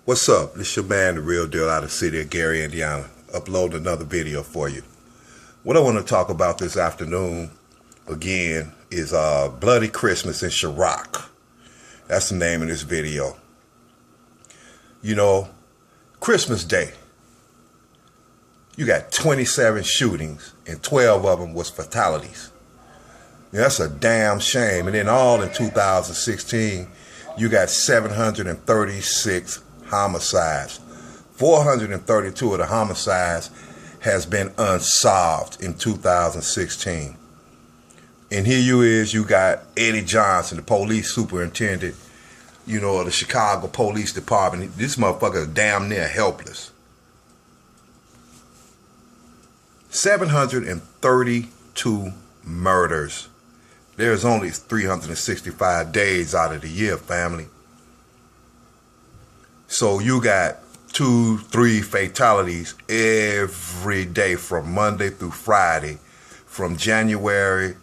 What's up? This your man, The Real Deal, out of the city of Gary, Indiana. Uploading another video for you. What I want to talk about this afternoon, again, is Bloody Christmas in Chiraq. That's the name of this video. You know, Christmas Day, you got 27 shootings and 12 of them was fatalities. That's a damn shame. And then all in 2016, you got 736 homicides. 432 of the homicides has been unsolved in 2016. And here you got Eddie Johnson, the police superintendent, you know, of the Chicago Police Department. This motherfucker is damn near helpless. 732 murders. There's only 365 days out of the year, family. So you got 2-3 fatalities every day from Monday through Friday, from January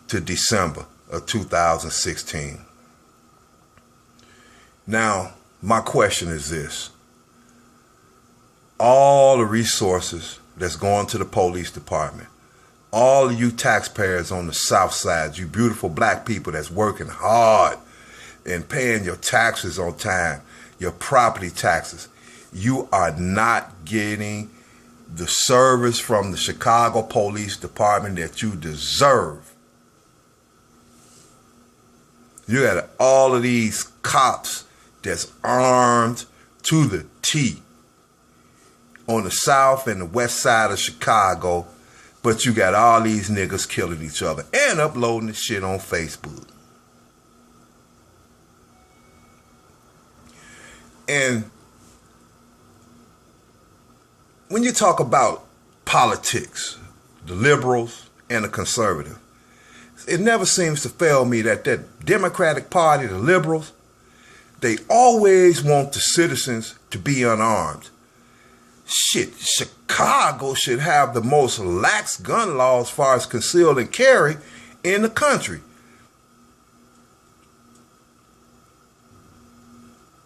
to December of 2016. Now, my question is this. All the resources that's going to the police department, all of you taxpayers on the South Side, you beautiful black people that's working hard and paying your taxes on time, your property taxes, you are not getting the service from the Chicago Police Department that you deserve. You got all of these cops that's armed to the T on the south and the west side of Chicago, but you got all these niggas killing each other and uploading the shit on Facebook. And when you talk about politics, the liberals and the conservative, it never seems to fail me that that Democratic Party, the liberals, they always want the citizens to be unarmed. Shit, Chicago should have the most lax gun laws as far as concealed and carry in the country.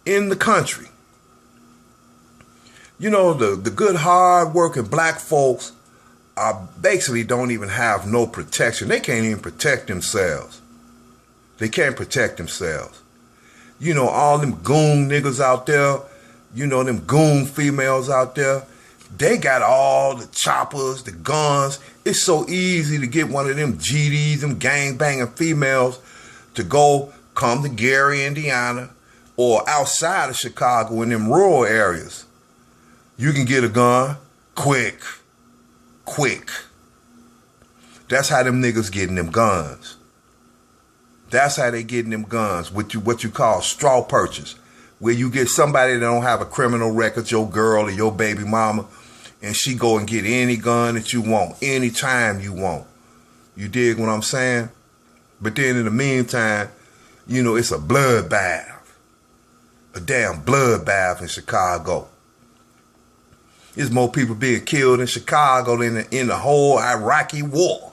In the country. You know, the good, hard-working black folks are basically don't even have no protection. They can't even protect themselves. They can't protect themselves. You know, all them goon niggas out there, you know, them goon females out there, they got all the choppers, the guns. It's so easy to get one of them GDs, them gang-banging females, to come to Gary, Indiana, or outside of Chicago in them rural areas. You can get a gun quick. That's how them niggas getting them guns. That's how they getting them guns, what you call straw purchase, where you get somebody that don't have a criminal record, your girl or your baby mama, and she go and get any gun that you want, anytime you want. You dig what I'm saying? But then in the meantime, you know, it's a bloodbath. A damn bloodbath in Chicago. There's more people being killed in Chicago than in the whole Iraqi war.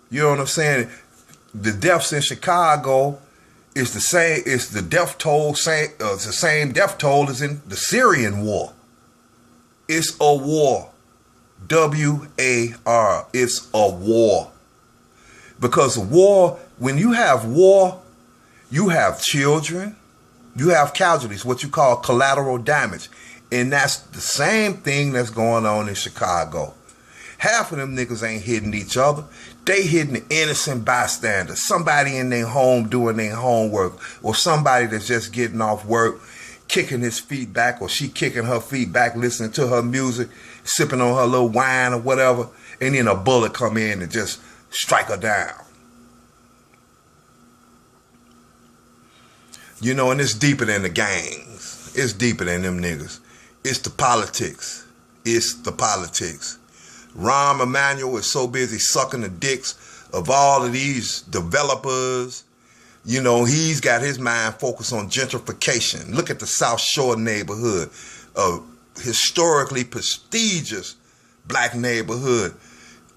You know what I'm saying? The deaths in Chicago is the same. It's the death toll. It's the same death toll as in the Syrian war. It's a war. W-A-R. It's a war. Because a war, when you have war, you have children, you have casualties, what you call collateral damage. And that's the same thing that's going on in Chicago. Half of them niggas ain't hitting each other. They hitting the innocent bystander, somebody in their home doing their homework, or somebody that's just getting off work, kicking his feet back, or she kicking her feet back, listening to her music, sipping on her little wine or whatever, and then a bullet come in and just strike her down. You know, and it's deeper than the gangs. It's deeper than them niggas. It's the politics. It's the politics. Rahm Emanuel is so busy sucking the dicks of all of these developers. You know, he's got his mind focused on gentrification. Look at the South Shore neighborhood, a historically prestigious black neighborhood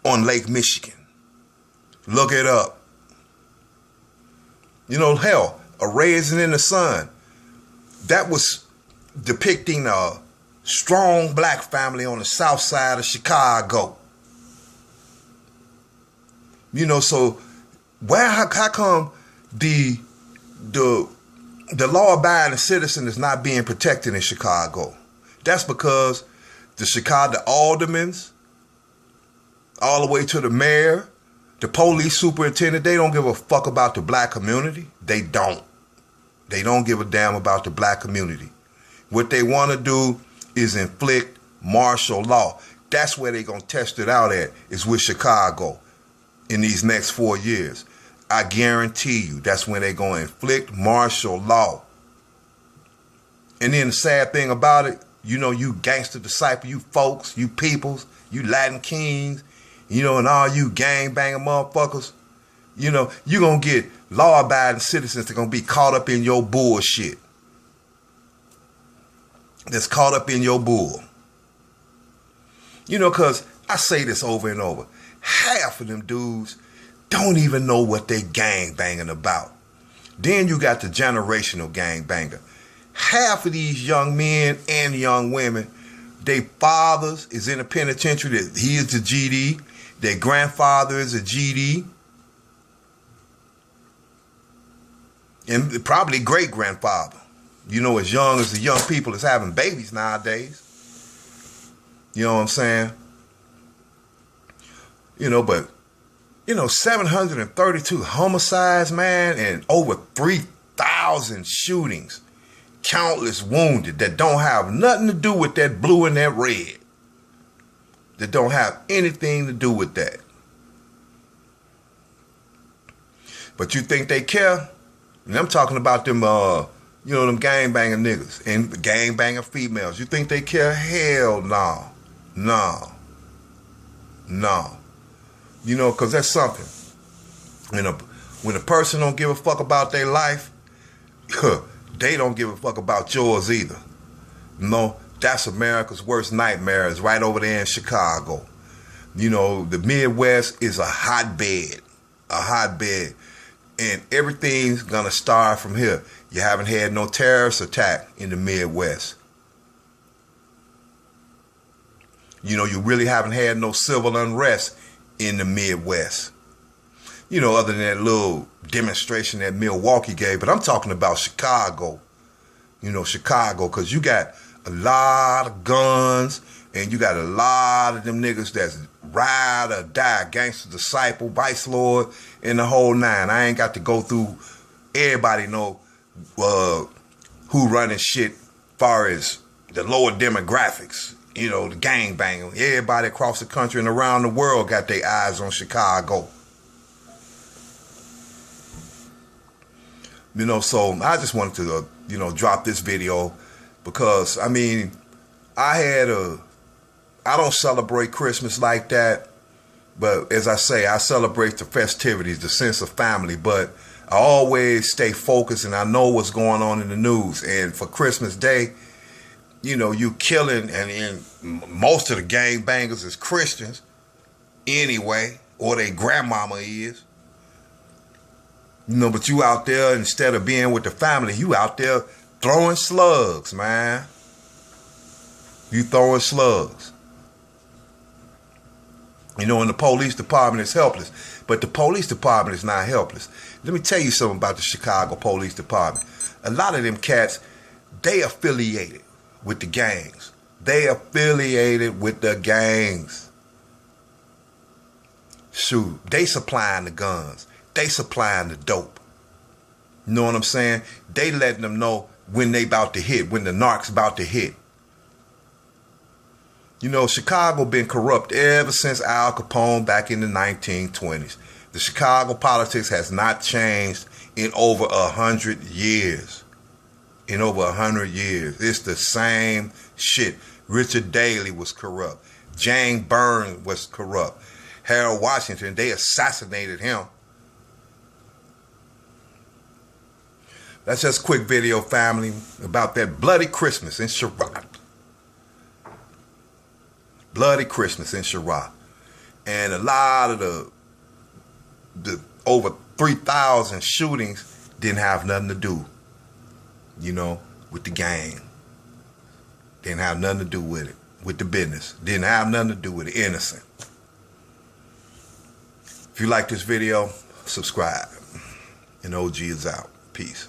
on Lake Michigan. Look it up. You know, hell, a Raisin in the Sun. that was depicting a strong black family on the south side of Chicago. You know, so how come the law-abiding citizen is not being protected in Chicago? That's because the Chicago aldermans, all the way to the mayor, the police superintendent, they don't give a fuck about the black community. They don't. They don't give a damn about the black community. What they want to do is inflict martial law. That's where they're going to test it out at, is with Chicago in these next 4 years. I guarantee you that's when they're going to inflict martial law. And then the sad thing about it, you know, you gangster disciple, you folks, you peoples, you Latin kings, you know, and all you gang-banging motherfuckers, you know, you're going to get law-abiding citizens that are going to be caught up in your bullshit. That's caught up in your bull. You know, because I say this over and over. Half of them dudes don't even know what they gang-banging about. Then you got the generational gang-banger. Half of these young men and young women, their fathers is in the penitentiary. He is the GD. Their grandfather is a GD. And probably great-grandfather. You know, as young as the young people is having babies nowadays. You know what I'm saying? You know, but, you know, 732 homicides, man, and over 3,000 shootings. Countless wounded that don't have nothing to do with that blue and that red. That don't have anything to do with that. But you think they care? And I'm talking about them, you know, them gangbanging niggas and the gangbanging females. You think they care? Hell no. No. No. You know, because that's something. When a person don't give a fuck about their life, they don't give a fuck about yours either. No, that's America's worst nightmare, is right over there in Chicago. You know, the Midwest is a hotbed. A hotbed. And everything's going to start from here. You haven't had no terrorist attack in the Midwest. You know, you really haven't had no civil unrest in the Midwest. You know, other than that little demonstration that Milwaukee gave. But I'm talking about Chicago. You know, Chicago, because you got a lot of guns and you got a lot of them niggas that's ride or die, gangster disciple, vice lord, and the whole nine. I ain't got to go through. Everybody know who running shit far as the lower demographics. You know, the gangbanging. Everybody across the country and around the world got their eyes on Chicago. You know, so I just wanted to, you know, drop this video because, I mean, I don't celebrate Christmas like that, but as I say, I celebrate the festivities, the sense of family, but I always stay focused and I know what's going on in the news. And for Christmas Day, you know, you killing, and most of the gangbangers is Christians anyway, or their grandmama is. You know, but you out there, instead of being with the family, you out there throwing slugs, man. You throwing slugs. You know, and the police department is helpless. But the police department is not helpless. Let me tell you something about the Chicago Police Department. A lot of them cats, they affiliated with the gangs. They affiliated with the gangs. Shoot, they supplying the guns. They supplying the dope. You know what I'm saying? They letting them know when they about to hit, when the narcs about to hit. You know, Chicago been corrupt ever since Al Capone back in the 1920s. The Chicago politics has not changed in over 100 years. In over 100 years. It's the same shit. Richard Daley was corrupt. Jane Byrne was corrupt. Harold Washington, they assassinated him. That's just a quick video, family, about that bloody Christmas in Chiraq. Bloody Christmas in Chiraq. And a lot of the over 3,000 shootings didn't have nothing to do. You know, with the gang. Didn't have nothing to do with it, with the business. Didn't have nothing to do with it. Innocent. If you like this video, subscribe. And OG is out. Peace.